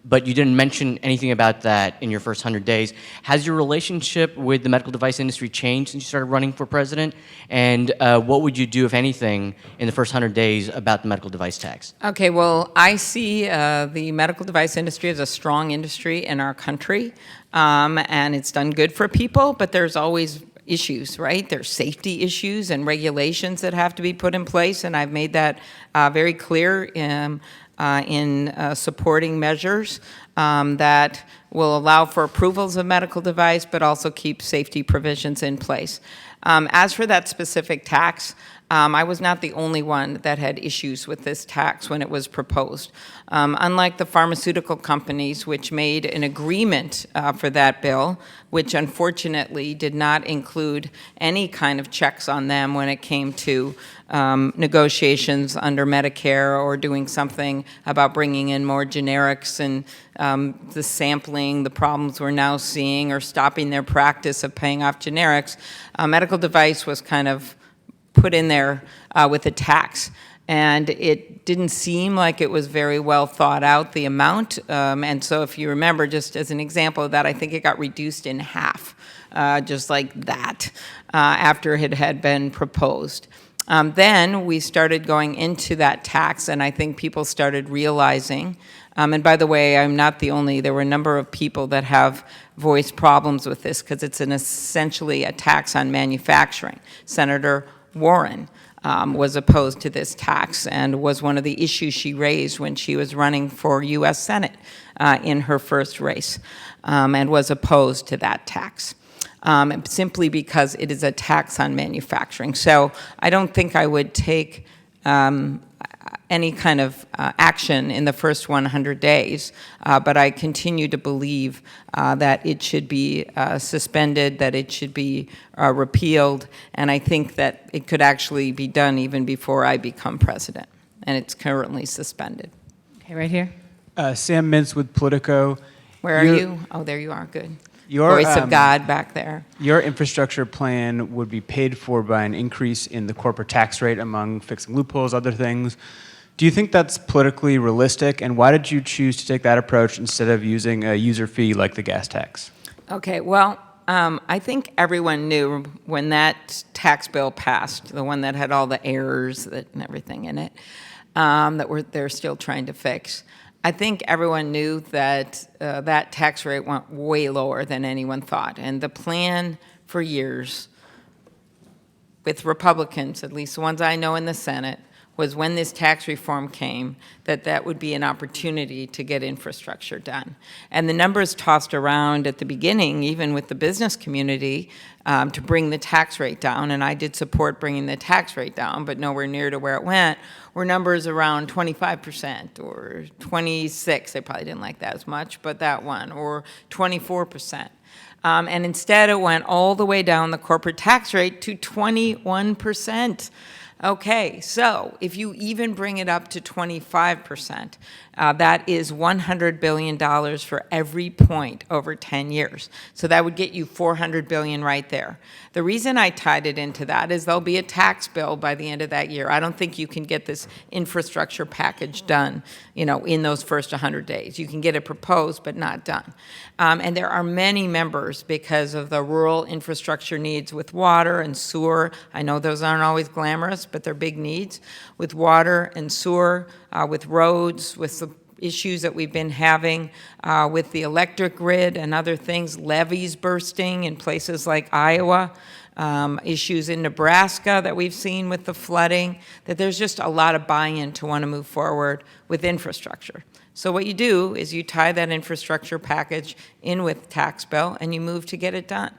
but you didn't mention anything about that in your first 100 days. Has your relationship with the medical device industry changed since you started running for president? And what would you do, if anything, in the first 100 days about the medical device tax? Okay, well, I see the medical device industry as a strong industry in our country, and it's done good for people, but there's always issues, right? There's safety issues and regulations that have to be put in place, and I've made that very clear in supporting measures that will allow for approvals of medical device, but also keep safety provisions in place. As for that specific tax, I was not the only one that had issues with this tax when it was proposed. Unlike the pharmaceutical companies, which made an agreement for that bill, which unfortunately did not include any kind of checks on them when it came to negotiations under Medicare or doing something about bringing in more generics and the sampling, the problems we're now seeing, or stopping their practice of paying off generics, medical device was kind of put in there with a tax. And it didn't seem like it was very well thought out, the amount. And so if you remember, just as an example of that, I think it got reduced in half, just like that, after it had been proposed. Then we started going into that tax, and I think people started realizing, and by the way, I'm not the only, there were a number of people that have voiced problems with this because it's essentially a tax on manufacturing. Senator Warren was opposed to this tax and was one of the issues she raised when she was running for U.S. Senate in her first race, and was opposed to that tax. Simply because it is a tax on manufacturing. So I don't think I would take, any kind of action in the first 100 days, but I continue to believe that it should be suspended, that it should be repealed, and I think that it could actually be done even before I become president, and it's currently suspended. Okay, right here. Sam Mintz with Politico. Where are you? Oh, there you are, good. Your, Voice of God back there. Your infrastructure plan would be paid for by an increase in the corporate tax rate, among fixing loopholes, other things. Do you think that's politically realistic, and why did you choose to take that approach instead of using a user fee like the gas tax? Okay, well, I think everyone knew when that tax bill passed, the one that had all the errors and everything in it, that they're still trying to fix. I think everyone knew that that tax rate went way lower than anyone thought. And the plan for years with Republicans, at least the ones I know in the Senate, was when this tax reform came, that would be an opportunity to get infrastructure done. And the numbers tossed around at the beginning, even with the business community, to bring the tax rate down, and I did support bringing the tax rate down, but nowhere near to where it went, were numbers around 25% or 26%. They probably didn't like that as much, but that one, or 24%. And instead it went all the way down the corporate tax rate to 21%. Okay, so if you even bring it up to 25%, that is $100 billion for every point over 10 years. So that would get you $400 billion right there. The reason I tied it into that is there'll be a tax bill by the end of that year. I don't think you can get this infrastructure package done, in those first 100 days. You can get it proposed, but not done. And there are many members because of the rural infrastructure needs with water and sewer. I know those aren't always glamorous, but they're big needs with water and sewer, with roads, with the issues that we've been having with the electric grid and other things, levees bursting in places like Iowa, issues in Nebraska that we've seen with the flooding, that there's just a lot of buy-in to want to move forward with infrastructure. So what you do is you tie that infrastructure package in with tax bill and you move to get it done.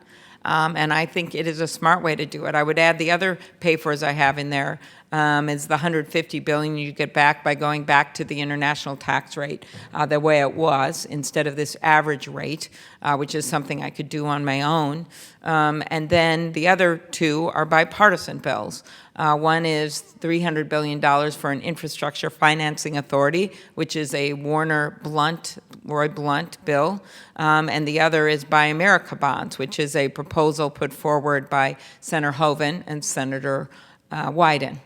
And I think it is a smart way to do it. I would add the other pay-fors I have in there is the $150 billion you get back by going back to the international tax rate the way it was instead of this average rate, which is something I could do on my own. And then the other two are bipartisan bills. One is $300 billion for an infrastructure financing authority, which is a Roy Blount bill. And the other is Buy America bonds, which is a proposal put forward by Senator Hoeven and Senator Wyden.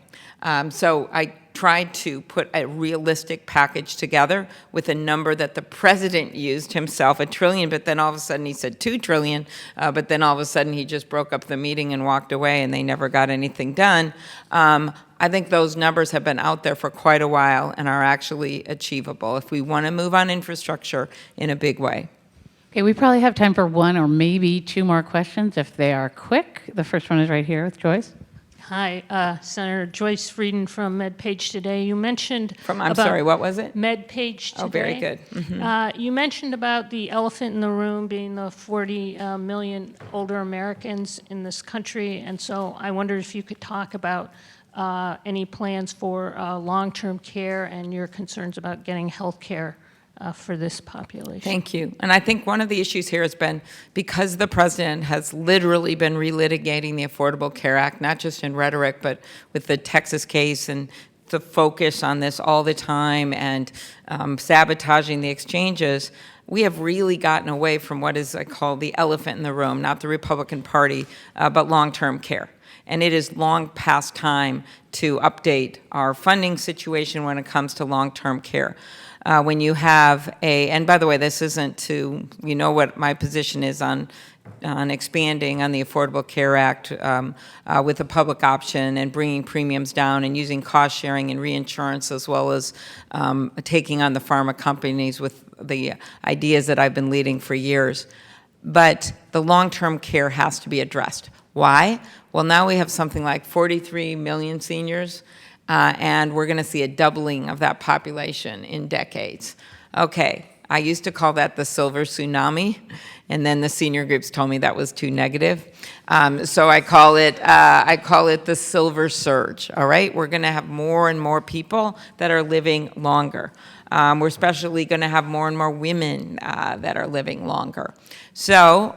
So I tried to put a realistic package together with a number that the president used himself, $1 trillion, but then all of a sudden he said $2 trillion, but then all of a sudden he just broke up the meeting and walked away and they never got anything done. I think those numbers have been out there for quite a while and are actually achievable if we want to move on infrastructure in a big way. Okay, we probably have time for one or maybe two more questions if they are quick. The first one is right here with Joyce. Hi, Senator Joyce Frieden from MedPage Today. You mentioned I'm sorry, what was it? MedPage Today. Oh, very good. Mm-hmm. You mentioned about the elephant in the room being the 40 million older Americans in this country, and so I wondered if you could talk about any plans for long-term care and your concerns about getting health care for this population. Thank you. And I think one of the issues here has been because the president has literally been relitigating the Affordable Care Act, not just in rhetoric, but with the Texas case and the focus on this all the time and sabotaging the exchanges, we have really gotten away from what is I call the elephant in the room, not the Republican Party, but long-term care. And it is long past time to update our funding situation when it comes to long-term care. When you have and by the way, this isn't to, what my position is on expanding on the Affordable Care Act with a public option and bringing premiums down and using cost sharing and reinsurance as well as taking on the pharma companies with the ideas that I've been leading for years. But the long-term care has to be addressed. Why? Well, now we have something like 43 million seniors. And we're going to see a doubling of that population in decades. Okay, I used to call that the silver tsunami, and then the senior groups told me that was too negative. So I call it the silver surge, all right? We're gonna have more and more people that are living longer. We're especially gonna have more and more women that are living longer. So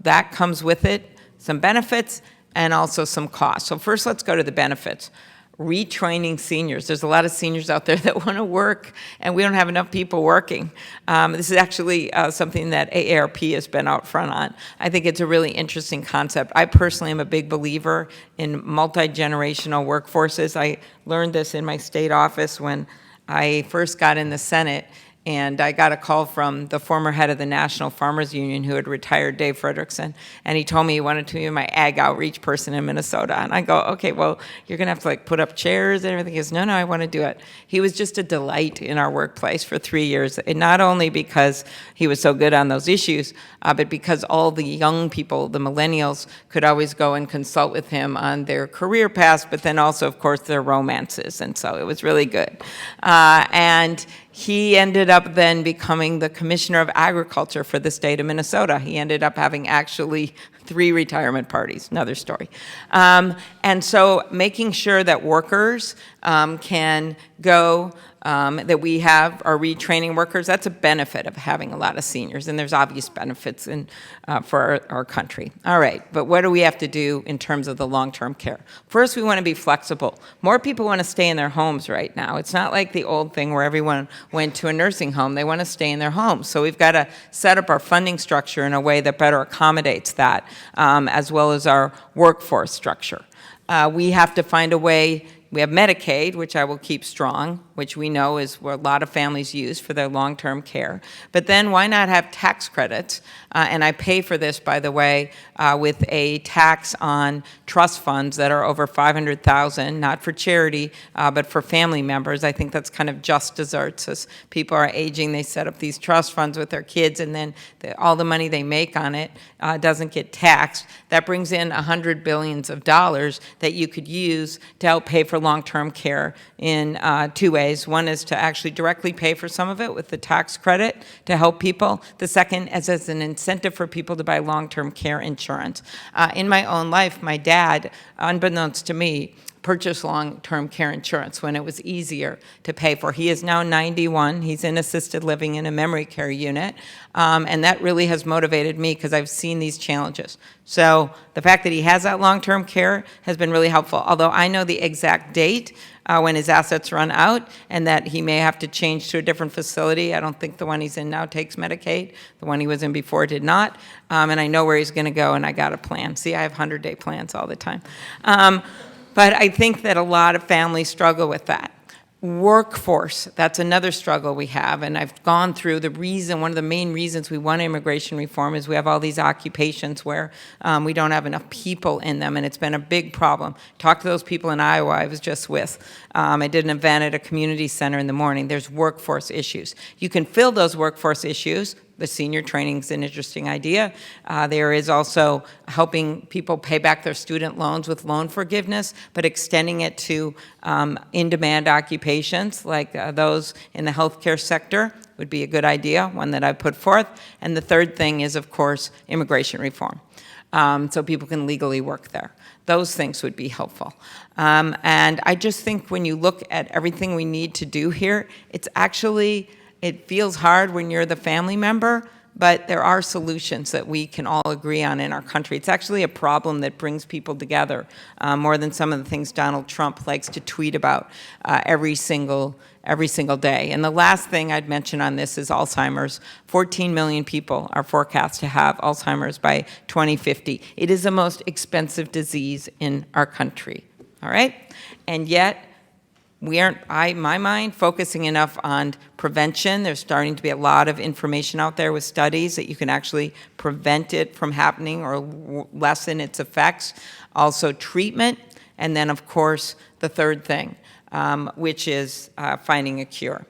that comes with it some benefits and also some costs. So first, let's go to the benefits. Retraining seniors. There's a lot of seniors out there that want to work, and we don't have enough people working. This is actually something that AARP has been out front on. I think it's a really interesting concept. I personally am a big believer in multi-generational workforces. I learned this in my state office when I first got in the Senate, and I got a call from the former head of the National Farmers Union who had retired, Dave Frederickson, and he told me he wanted to be my ag outreach person in Minnesota. And I go, okay, well, you're gonna have to like put up chairs and everything. He goes, no, I want to do it. He was just a delight in our workplace for 3 years, and not only because he was so good on those issues, but because all the young people, the millennials, could always go and consult with him on their career paths, but then also, of course, their romances, and so it was really good. And he ended up then becoming the Commissioner of Agriculture for the state of Minnesota. He ended up having actually 3 retirement parties, another story. And so making sure that workers can go, that we have our retraining workers, that's a benefit of having a lot of seniors, and there's obvious benefits for our country. All right, but what do we have to do in terms of the long-term care? First, we want to be flexible. More people want to stay in their homes right now. It's not like the old thing where everyone went to a nursing home. They want to stay in their homes. So we've got to set up our funding structure in a way that better accommodates that, as well as our workforce structure. We have to find a way. We have Medicaid, which I will keep strong, which we know is what a lot of families use for their long-term care. But then why not have tax credits? And I pay for this, by the way, with a tax on trust funds that are over $500,000, not for charity, but for family members. I think that's kind of just desserts. As people are aging, they set up these trust funds with their kids, and then all the money they make on it doesn't get taxed. That brings in $100 billion that you could use to help pay for long-term care in 2 ways. One is to actually directly pay for some of it with the tax credit to help people. The second is as an incentive for people to buy long-term care insurance. In my own life, my dad, unbeknownst to me, purchase long-term care insurance when it was easier to pay for. He is now 91. He's in assisted living in a memory care unit. And that really has motivated me because I've seen these challenges. So the fact that he has that long-term care has been really helpful. Although I know the exact date when his assets run out and that he may have to change to a different facility. I don't think the one he's in now takes Medicaid. The one he was in before did not. And I know where he's going to go, and I got a plan. See, I have 100-day plans all the time. But I think that a lot of families struggle with that. Workforce, that's another struggle we have, and I've gone through the reason, one of the main reasons we want immigration reform is we have all these occupations where we don't have enough people in them, and it's been a big problem. Talk to those people in Iowa I was just with. I did an event at a community center in the morning. There's workforce issues. You can fill those workforce issues. The senior training is an interesting idea. There is also helping people pay back their student loans with loan forgiveness, but extending it to in-demand occupations like those in the healthcare sector would be a good idea, one that I put forth. And the third thing is, of course, immigration reform, so people can legally work there. Those things would be helpful. And I just think when you look at everything we need to do here, it's actually, it feels hard when you're the family member, but there are solutions that we can all agree on in our country. It's actually a problem that brings people together more than some of the things Donald Trump likes to tweet about every single day. And the last thing I'd mention on this is Alzheimer's. 14 million people are forecast to have Alzheimer's by 2050. It is the most expensive disease in our country, all right? And yet, we aren't, in my mind, focusing enough on prevention. There's starting to be a lot of information out there with studies that you can actually prevent it from happening or lessen its effects. Also treatment, and then of course the third thing, which is finding a cure.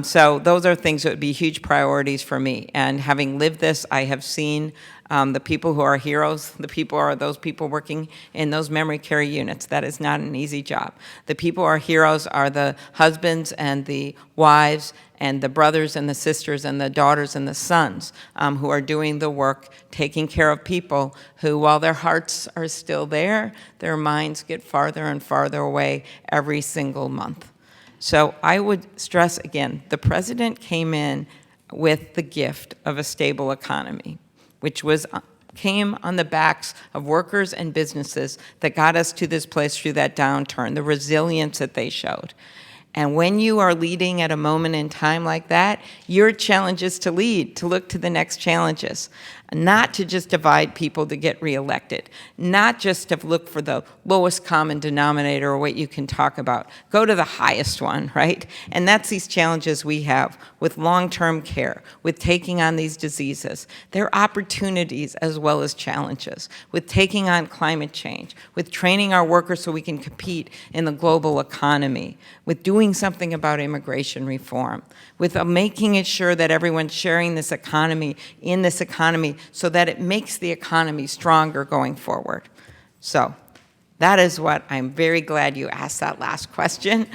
So those are things that would be huge priorities for me. And having lived this, I have seen The people who are heroes, the people are those people working in those memory care units. That is not an easy job. The people who are heroes are the husbands and the wives and the brothers and the sisters and the daughters and the sons who are doing the work, taking care of people who, while their hearts are still there, their minds get farther and farther away every single month. So I would stress again, the president came in with the gift of a stable economy, which came on the backs of workers and businesses that got us to this place through that downturn, the resilience that they showed. And when you are leading at a moment in time like that, your challenge is to lead, to look to the next challenges, not to just divide people to get reelected, not just to look for the lowest common denominator or what you can talk about. Go to the highest one, right? And that's these challenges we have with long-term care, with taking on these diseases. They're opportunities as well as challenges, with taking on climate change, with training our workers so we can compete in the global economy, with doing something about immigration reform, with making it sure that everyone's sharing this economy, in this economy, so that it makes the economy stronger going forward. So that is what I'm very glad you asked that last question,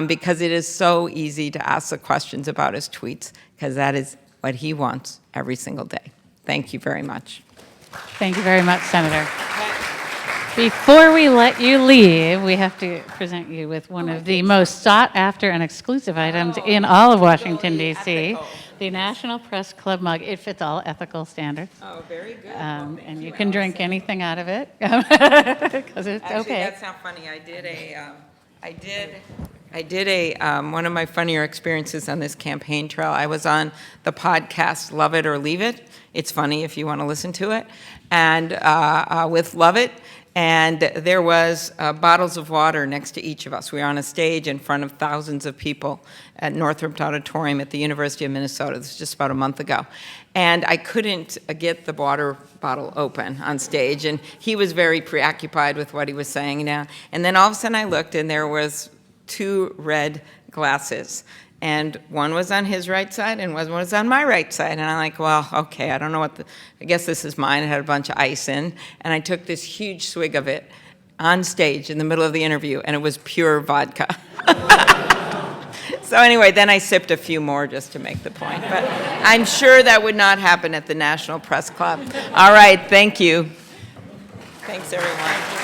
because it is so easy to ask the questions about his tweets, because that is what he wants every single day. Thank you very much. Thank you very much, Senator. Before we let you leave, we have to present you with one of the most sought after and exclusive items in all of Washington, D.C., the National Press Club mug. It fits all ethical standards. Oh, very good. And you can drink anything out of it, because it's Actually, okay. that's not funny. I did one of my funnier experiences on this campaign trail. I was on the podcast Love It or Leave It. It's funny if you want to listen to it. And with Love It, and there was bottles of water next to each of us. We were on a stage in front of thousands of people at Northrop Auditorium at the University of Minnesota. This was just about a month ago. And I couldn't get the water bottle open on stage, and he was very preoccupied with what he was saying now. And then all of a sudden I looked, and there was 2 red glasses. And one was on his right side and one was on my right side. And I'm like, well, okay, I don't know I guess this is mine. It had a bunch of ice in. And I took this huge swig of it on stage in the middle of the interview, and it was pure vodka. So anyway, then I sipped a few more just to make the point. But I'm sure that would not happen at the National Press Club. All right, thank you. Thanks, everyone.